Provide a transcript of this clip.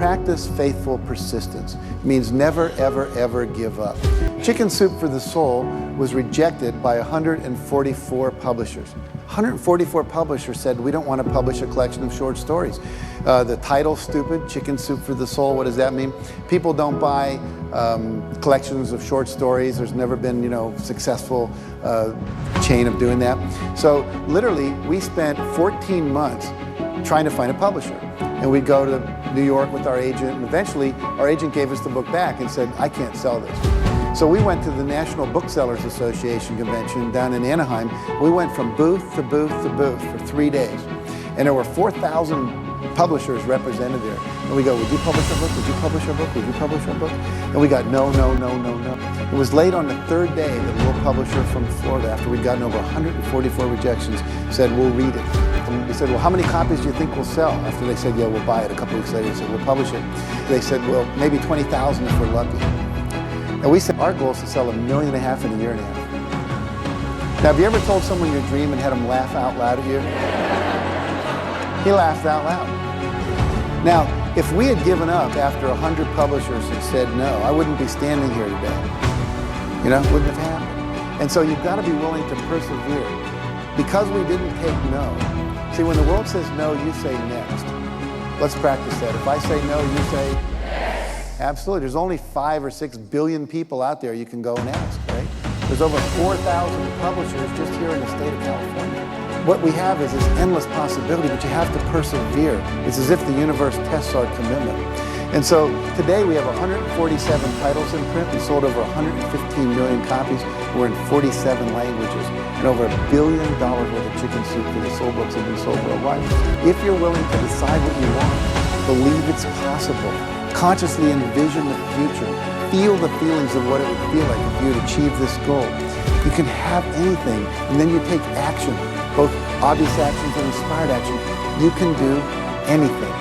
practice faithful persistence. It means never, ever, ever give up. Chicken Soup for the Soul was rejected by 144 publishers. 144 publishers said, we don't want to publish a collection of short stories. The title's stupid, Chicken Soup for the Soul, what does that mean? People don't buy collections of short stories. There's never been, successful chain of doing that. So literally, we spent 14 months trying to find a publisher. And we'd go to New York with our agent, and eventually our agent gave us the book back and said, I can't sell this. So we went to the National Booksellers Association convention down in Anaheim. We went from booth to booth to booth for 3 days. And there were 4,000 publishers represented there. And we go, would you publish our book? Would you publish our book? Would you publish our book? And we got no, no, no, no, no. It was late on the third day that a little publisher from Florida, after we'd gotten over 144 rejections, said, we'll read it. And we said, well, how many copies do you think we'll sell? After they said, yeah, we'll buy it. A couple weeks later, they said, we'll publish it. They said, well, maybe 20,000 if we're lucky. And we said, our goal is to sell 1.5 million in a year and a half. Now, have you ever told someone your dream and had them laugh out loud at you? He laughed out loud. Now, if we had given up after 100 publishers had said no, I wouldn't be standing here today. It wouldn't have happened. And so you've got to be willing to persevere. Because we didn't take no. See, when the world says no, you say next. Let's practice that. If I say no, you say yes. Absolutely. There's only 5 or 6 billion people out there you can go and ask, right? There's over 4,000 publishers just here in the state of California. What we have is this endless possibility, but you have to persevere. It's as if the universe tests our commitment. And so today we have 147 titles in print. We sold over 115 million copies. We're in 47 languages. And over $1 billion worth of Chicken Soup for the Soul books have been sold worldwide. If you're willing to decide what you want, believe it's possible, consciously envision the future, feel the feelings of what it would feel like if you had achieved this goal, you can have anything, and then you take action, both obvious actions and inspired action. You can do anything.